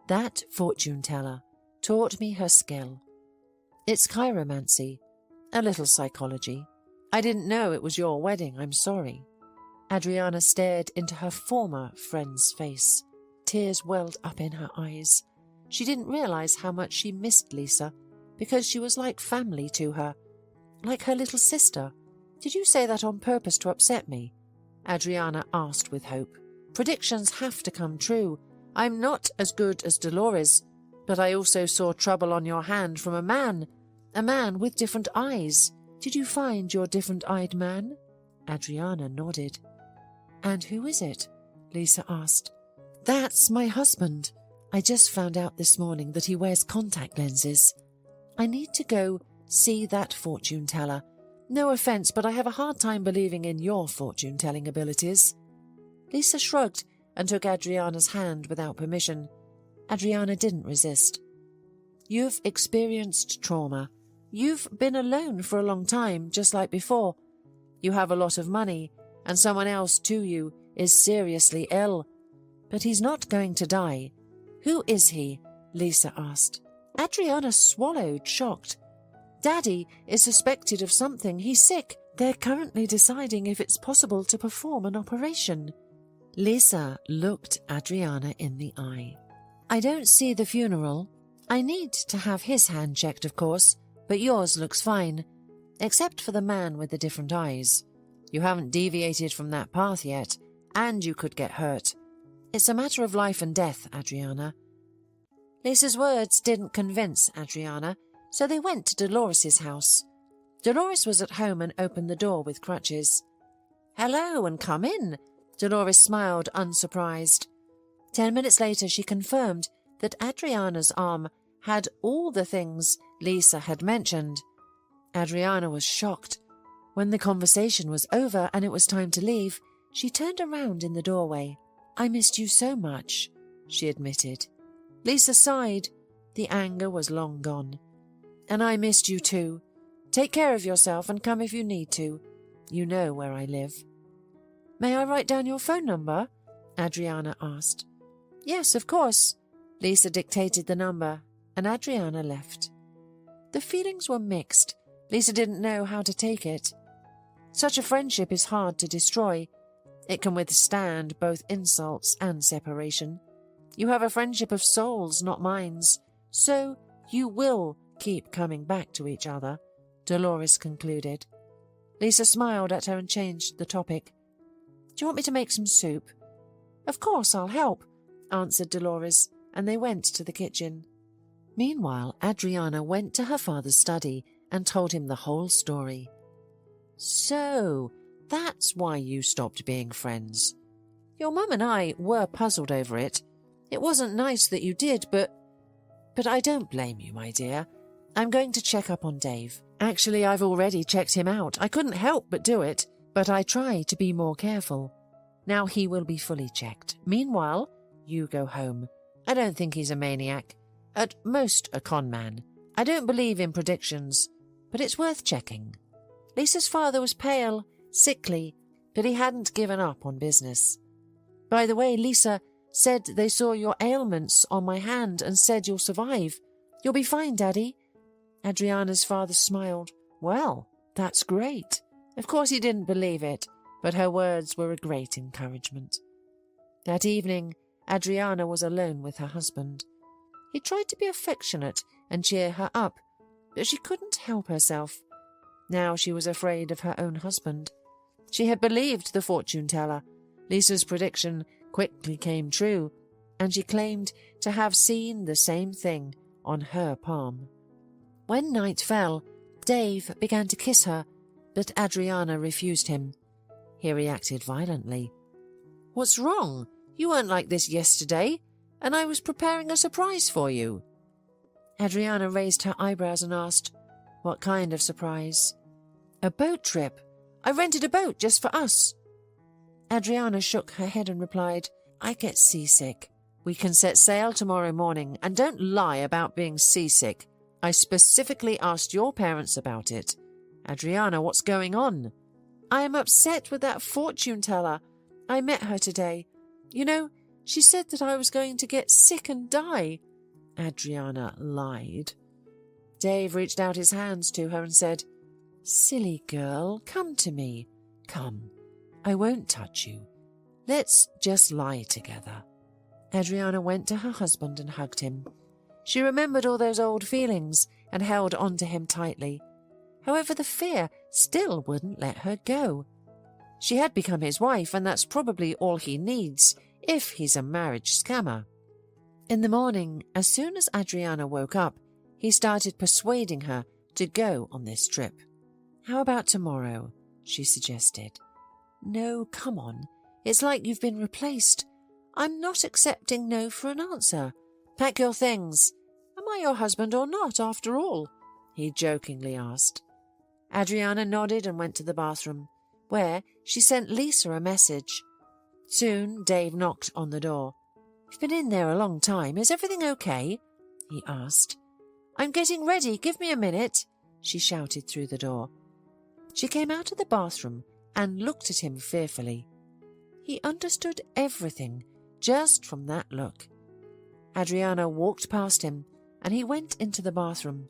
That fortune teller taught me her skill. It's chiromancy, a little psychology. I didn't know it was your wedding, I'm sorry. Adriana stared into her former friend's face. Tears welled up in her eyes. She didn't realize how much she missed Lisa, because she was like family to her, like her little sister. Did you say that on purpose to upset me? Adriana asked with hope. Predictions have to come true. I'm not as good as Dolores, but I also saw trouble on your hand from a man with different eyes. Did you find your different-eyed man? Adriana nodded. And who is it? Lisa asked. That's my husband. I just found out this morning that he wears contact lenses. I need to go see that fortune teller. No offense, but I have a hard time believing in your fortune-telling abilities. Lisa shrugged and took Adriana's hand without permission. Adriana didn't resist. You've experienced trauma. You've been alone for a long time, just like before. You have a lot of money, and someone else to you is seriously ill. But he's not going to die. Who is he? Lisa asked. Adriana swallowed, shocked. Daddy is suspected of something. He's sick. They're currently deciding if it's possible to perform an operation. Lisa looked Adriana in the eye. I don't see the funeral. I need to have his hand checked, of course, but yours looks fine, except for the man with the different eyes. You haven't deviated from that path yet, and you could get hurt. It's a matter of life and death, Adriana. Lisa's words didn't convince Adriana, so they went to Dolores's house. Dolores was at home and opened the door with crutches. Hello, and come in. Dolores smiled, unsurprised. 10 minutes later, she confirmed that Adriana's arm had all the things Lisa had mentioned. Adriana was shocked. When the conversation was over and it was time to leave, she turned around in the doorway. I missed you so much, she admitted. Lisa sighed. The anger was long gone. And I missed you too. Take care of yourself and come if you need to. You know where I live. May I write down your phone number? Adriana asked. Yes, of course. Lisa dictated the number, and Adriana left. The feelings were mixed. Lisa didn't know how to take it. Such a friendship is hard to destroy. It can withstand both insults and separation. You have a friendship of souls, not minds, so you will keep coming back to each other, Dolores concluded. Lisa smiled at her and changed the topic. Do you want me to make some soup? Of course, I'll help, answered Dolores, and they went to the kitchen. Meanwhile, Adriana went to her father's study and told him the whole story. So, that's why you stopped being friends. Your mum and I were puzzled over it. It wasn't nice that you did, but I don't blame you, my dear. I'm going to check up on Dave. Actually, I've already checked him out. I couldn't help but do it, but I try to be more careful. Now he will be fully checked. Meanwhile, you go home. I don't think he's a maniac. At most, a con man. I don't believe in predictions, but it's worth checking. Lisa's father was pale, sickly, but he hadn't given up on business. By the way, Lisa said they saw your ailments on my hand and said you'll survive. You'll be fine, Daddy. Adriana's father smiled. Well, that's great. Of course he didn't believe it, but her words were a great encouragement. That evening, Adriana was alone with her husband. He tried to be affectionate and cheer her up, but she couldn't help herself. Now she was afraid of her own husband. She had believed the fortune-teller. Lisa's prediction quickly came true, and she claimed to have seen the same thing on her palm. When night fell, Dave began to kiss her, but Adriana refused him. He reacted violently. What's wrong? You weren't like this yesterday, and I was preparing a surprise for you. Adriana raised her eyebrows and asked, What kind of surprise? A boat trip. I rented a boat just for us. Adriana shook her head and replied, I get seasick. We can set sail tomorrow morning, and don't lie about being seasick. I specifically asked your parents about it. Adriana, what's going on? I am upset with that fortune-teller. I met her today. You know, she said that I was going to get sick and die. Adriana lied. Dave reached out his hands to her and said, Silly girl, come to me. Come. I won't touch you. Let's just lie together. Adriana went to her husband and hugged him. She remembered all those old feelings and held on to him tightly. However, the fear still wouldn't let her go. She had become his wife, and that's probably all he needs if he's a marriage scammer. In the morning, as soon as Adriana woke up, he started persuading her to go on this trip. How about tomorrow? She suggested. No, come on. It's like you've been replaced. I'm not accepting no for an answer. Pack your things. Am I your husband or not, after all? He jokingly asked. Adriana nodded and went to the bathroom, where she sent Lisa a message. Soon Dave knocked on the door. You've been in there a long time. Is everything okay? He asked. I'm getting ready. Give me a minute, she shouted through the door. She came out of the bathroom and looked at him fearfully. He understood everything just from that look. Adriana walked past him, and he went into the bathroom.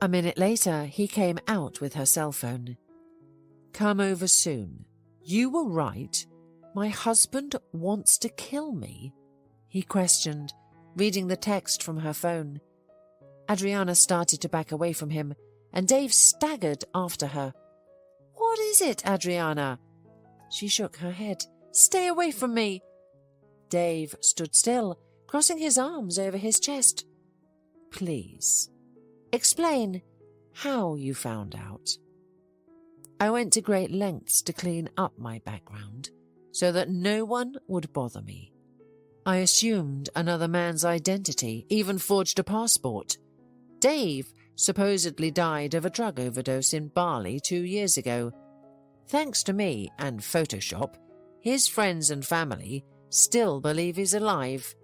A minute later, he came out with her cell phone. "Come over soon. You were right. My husband wants to kill me?" he questioned, reading the text from her phone. Adriana started to back away from him, and Dave staggered after her. "What is it, Adriana?" She shook her head. "Stay away from me." Dave stood still, crossing his arms over his chest. "Please, explain how you found out." "I went to great lengths to clean up my background so that no one would bother me. I assumed another man's identity, even forged a passport. Dave supposedly died of a drug overdose in Bali 2 years ago. Thanks to me and Photoshop, his friends and family still believe he's alive.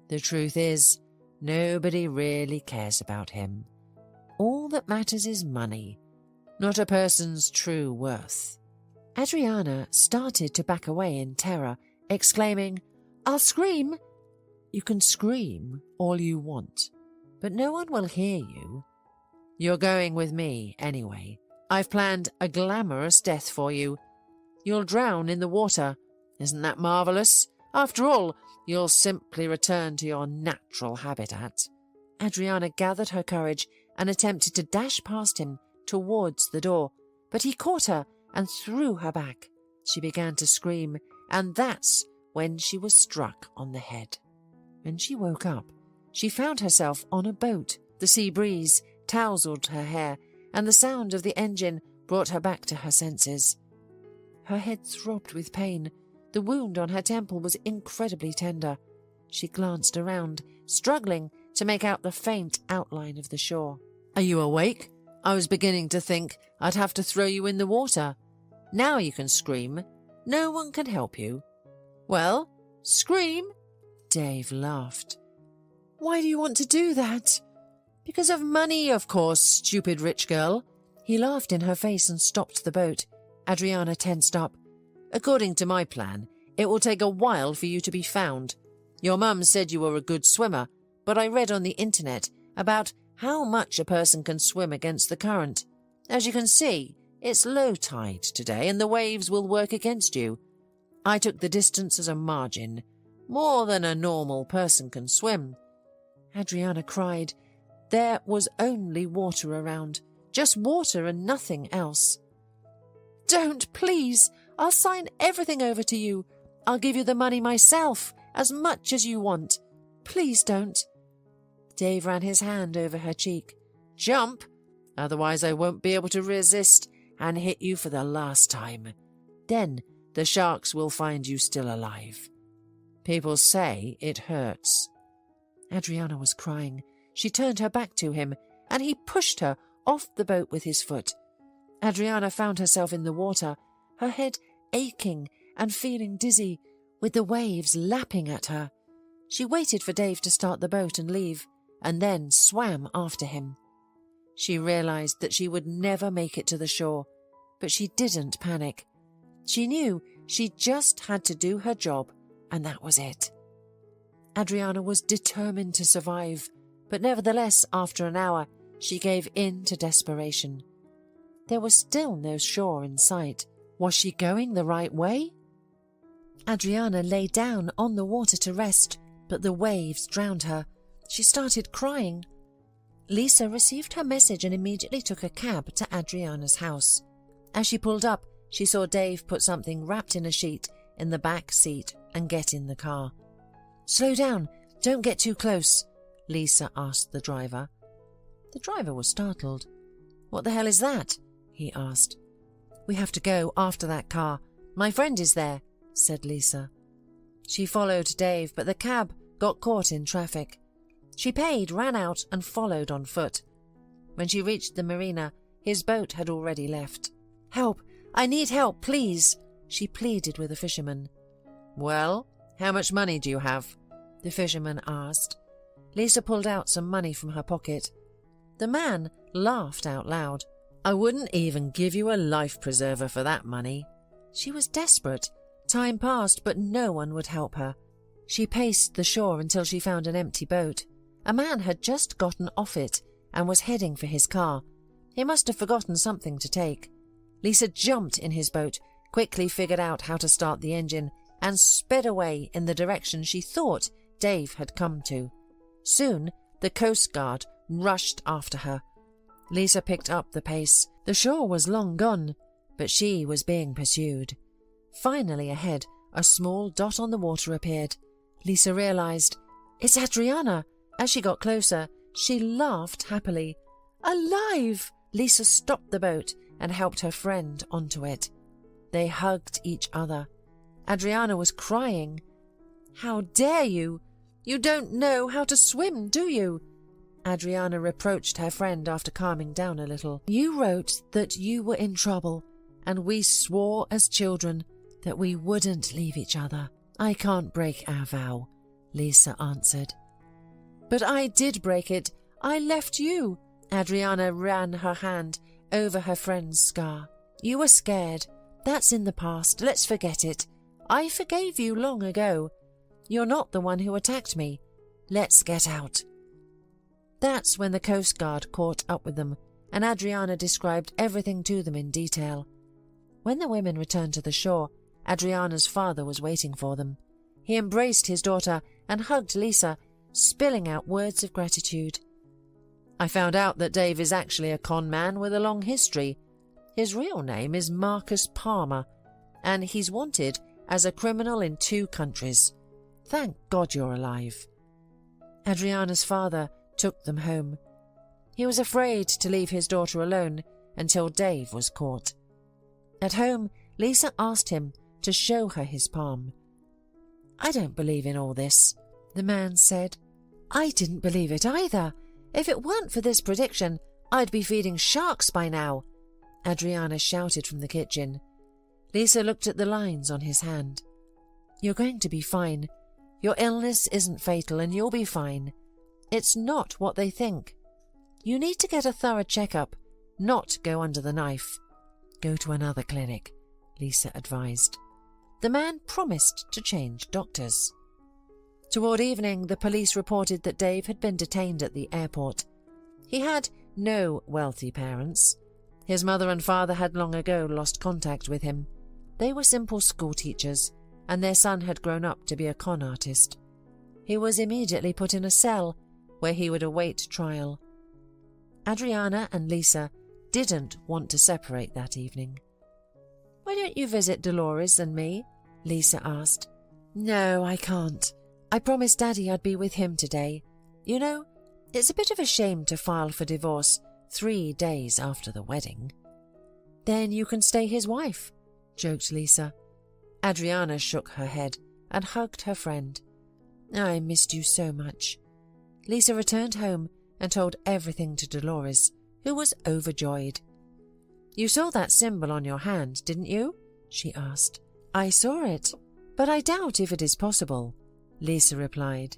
The truth is, nobody really cares about him. All that matters is money, not a person's true worth." Adriana started to back away in terror, exclaiming, "I'll scream!" "You can scream all you want, but no one will hear you. You're going with me anyway. I've planned a glamorous death for you. You'll drown in the water. Isn't that marvellous? After all, you'll simply return to your natural habitat." Adriana gathered her courage and attempted to dash past him towards the door, but he caught her and threw her back. She began to scream, and that's when she was struck on the head. When she woke up, she found herself on a boat. The sea breeze tousled her hair, and the sound of the engine brought her back to her senses. Her head throbbed with pain. The wound on her temple was incredibly tender. She glanced around, struggling to make out the faint outline of the shore. "Are you awake? I was beginning to think I'd have to throw you in the water. Now you can scream. No one can help you." "Well, scream." Dave laughed. "Why do you want to do that?" "Because of money, of course, stupid rich girl." He laughed in her face and stopped the boat. Adriana tensed up. "According to my plan, it will take a while for you to be found. Your mum said you were a good swimmer, but I read on the internet about how much a person can swim against the current. As you can see, it's low tide today and the waves will work against you. I took the distance as a margin, more than a normal person can swim." Adriana cried. There was only water around, just water and nothing else. "Don't, please. I'll sign everything over to you. I'll give you the money myself, as much as you want. Please don't." Dave ran his hand over her cheek. "Jump, otherwise I won't be able to resist and hit you for the last time. Then the sharks will find you still alive. People say it hurts." Adriana was crying. She turned her back to him, and he pushed her off the boat with his foot. Adriana found herself in the water, her head aching and feeling dizzy, with the waves lapping at her. She waited for Dave to start the boat and leave, and then swam after him. She realized that she would never make it to the shore, but she didn't panic. She knew she just had to do her job, and that was it. Adriana was determined to survive, but nevertheless, after an hour, she gave in to desperation. There was still no shore in sight. Was she going the right way? Adriana lay down on the water to rest, but the waves drowned her. She started crying. Lisa received her message and immediately took a cab to Adriana's house. As she pulled up, she saw Dave put something wrapped in a sheet in the back seat and get in the car. "Slow down, don't get too close," Lisa asked the driver. The driver was startled. "What the hell is that?" he asked. "We have to go after that car. My friend is there," said Lisa. She followed Dave, but the cab got caught in traffic. She paid, ran out, and followed on foot. When she reached the marina, his boat had already left. "Help! I need help, please!" she pleaded with a fisherman. "Well, how much money do you have?" the fisherman asked. Lisa pulled out some money from her pocket. The man laughed out loud. "I wouldn't even give you a life preserver for that money." She was desperate. Time passed, but no one would help her. She paced the shore until she found an empty boat. A man had just gotten off it and was heading for his car. He must have forgotten something to take. Lisa jumped in his boat, quickly figured out how to start the engine, and sped away in the direction she thought Dave had come to. Soon, the Coast Guard rushed after her. Lisa picked up the pace. The shore was long gone, but she was being pursued. Finally ahead, a small dot on the water appeared. Lisa realized, "It's Adriana." As she got closer, she laughed happily. "Alive!" Lisa stopped the boat and helped her friend onto it. They hugged each other. Adriana was crying. "How dare you? You don't know how to swim, do you?" Adriana reproached her friend after calming down a little. "You wrote that you were in trouble, and we swore as children that we wouldn't leave each other. I can't break our vow," Lisa answered. "But I did break it. I left you." Adriana ran her hand over her friend's scar. "You were scared. That's in the past. Let's forget it. I forgave you long ago. You're not the one who attacked me. Let's get out." That's when the Coast Guard caught up with them, and Adriana described everything to them in detail. When the women returned to the shore, Adriana's father was waiting for them. He embraced his daughter and hugged Lisa, spilling out words of gratitude. "I found out that Dave is actually a con man with a long history. His real name is Marcus Palmer, and he's wanted as a criminal in 2 countries. Thank God you're alive." Adriana's father took them home. He was afraid to leave his daughter alone until Dave was caught. At home, Lisa asked him to show her his palm. "I don't believe in all this," the man said. "I didn't believe it either. If it weren't for this prediction, I'd be feeding sharks by now," Adriana shouted from the kitchen. Lisa looked at the lines on his hand. "You're going to be fine. Your illness isn't fatal and you'll be fine. It's not what they think. You need to get a thorough checkup, not go under the knife. Go to another clinic," Lisa advised. The man promised to change doctors. Toward evening, the police reported that Dave had been detained at the airport. He had no wealthy parents. His mother and father had long ago lost contact with him. They were simple school teachers, and their son had grown up to be a con artist. He was immediately put in a cell where he would await trial. Adriana and Lisa didn't want to separate that evening. "Why don't you visit Dolores and me?" Lisa asked. "No, I can't. I promised Daddy I'd be with him today. You know, it's a bit of a shame to file for divorce 3 days after the wedding." "Then you can stay his wife," joked Lisa. Adriana shook her head and hugged her friend. "I missed you so much." Lisa returned home and told everything to Dolores, who was overjoyed. "You saw that symbol on your hand, didn't you?" she asked. "I saw it, but I doubt if it is possible," Lisa replied.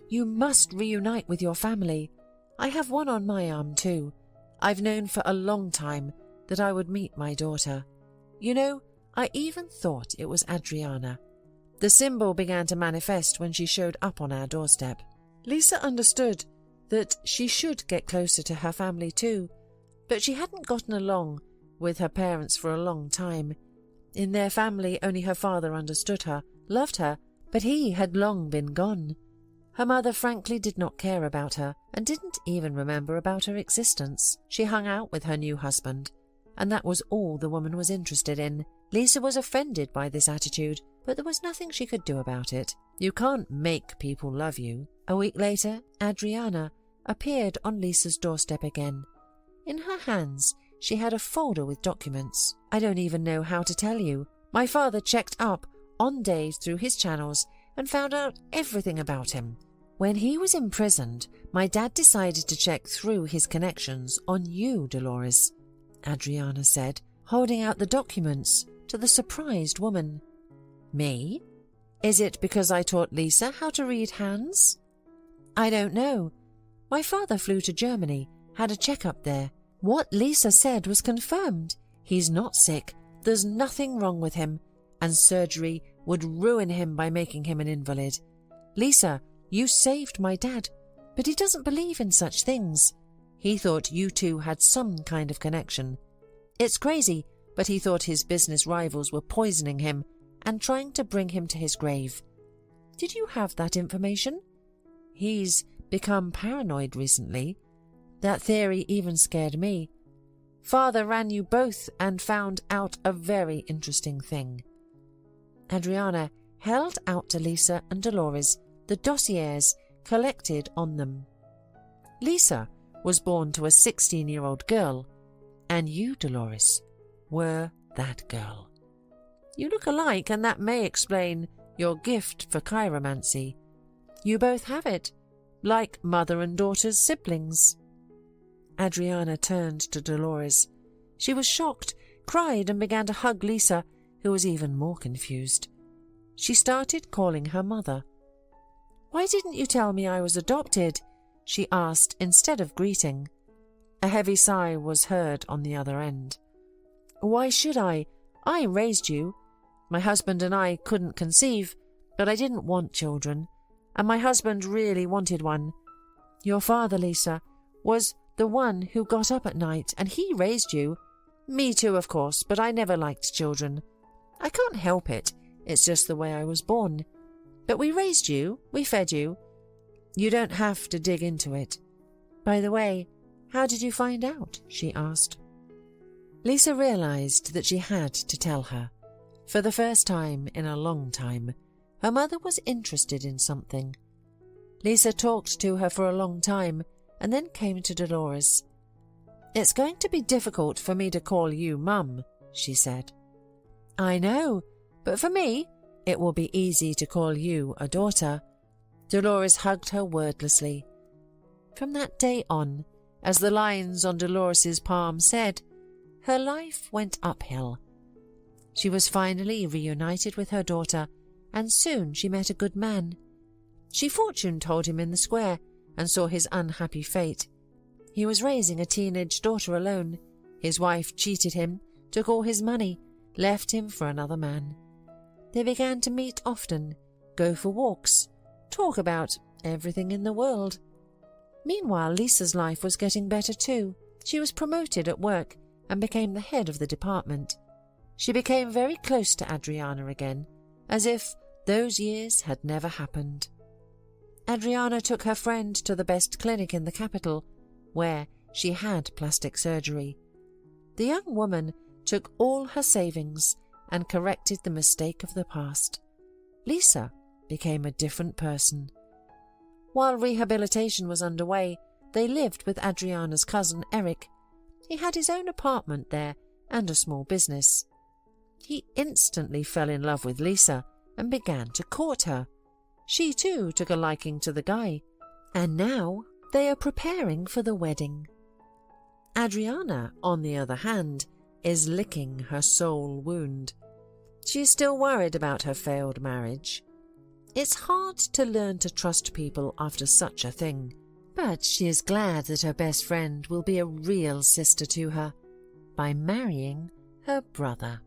"You must reunite with your family. I have one on my arm too. I've known for a long time that I would meet my daughter. You know, I even thought it was Adriana." The symbol began to manifest when she showed up on our doorstep. Lisa understood that she should get closer to her family too, but she hadn't gotten along with her parents for a long time. In their family, only her father understood her, loved her, but he had long been gone. Her mother frankly did not care about her and didn't even remember about her existence. She hung out with her new husband, and that was all the woman was interested in. Lisa was offended by this attitude, but there was nothing she could do about it. You can't make people love you. A week later, Adriana appeared on Lisa's doorstep again. In her hands, she had a folder with documents. "I don't even know how to tell you. My father checked up on Dave through his channels and found out everything about him. When he was imprisoned, my dad decided to check through his connections on you, Dolores," Adriana said, holding out the documents to the surprised woman. "Me? Is it because I taught Lisa how to read hands?" "I don't know. My father flew to Germany, had a checkup there. What Lisa said was confirmed. He's not sick, there's nothing wrong with him, and surgery would ruin him by making him an invalid. Lisa, you saved my dad, but he doesn't believe in such things. He thought you two had some kind of connection. It's crazy, but he thought his business rivals were poisoning him and trying to bring him to his grave. Did you have that information? He's become paranoid recently. That theory even scared me. Father ran you both and found out a very interesting thing. Adriana held out to Lisa and Dolores the dossiers collected on them. Lisa was born to a 16-year-old girl, and you, Dolores, were that girl. You look alike, and that may explain your gift for chiromancy. You both have it, like mother and daughter's siblings. Adriana turned to Dolores. She was shocked, cried, and began to hug Lisa, who was even more confused. She started calling her mother. "Why didn't you tell me I was adopted?" she asked instead of greeting. A heavy sigh was heard on the other end. "Why should I? I raised you. My husband and I couldn't conceive, but I didn't want children, and my husband really wanted one. Your father, Lisa, was the one who got up at night, and he raised you. Me too, of course, but I never liked children. I can't help it. It's just the way I was born. But we raised you, we fed you. You don't have to dig into it. By the way, how did you find out?" she asked. Lisa realized that she had to tell her. For the first time in a long time, her mother was interested in something. Lisa talked to her for a long time and then came to Dolores. "It's going to be difficult for me to call you Mum," she said. "I know, but for me, it will be easy to call you a daughter." Dolores hugged her wordlessly. From that day on, as the lines on Dolores's palm said, her life went uphill. She was finally reunited with her daughter, and soon she met a good man. She fortune-told him in the square and saw his unhappy fate. He was raising a teenage daughter alone. His wife cheated him, took all his money, left him for another man. They began to meet often, go for walks, talk about everything in the world. Meanwhile, Lisa's life was getting better too. She was promoted at work and became the head of the department. She became very close to Adriana again, as if those years had never happened. Adriana took her friend to the best clinic in the capital, where she had plastic surgery. The young woman took all her savings and corrected the mistake of the past. Lisa became a different person. While rehabilitation was underway, they lived with Adriana's cousin Eric. He had his own apartment there and a small business. He instantly fell in love with Lisa and began to court her. She too took a liking to the guy, and now they are preparing for the wedding. Adriana, on the other hand, is licking her soul wound. She is still worried about her failed marriage. It's hard to learn to trust people after such a thing, but she is glad that her best friend will be a real sister to her by marrying her brother.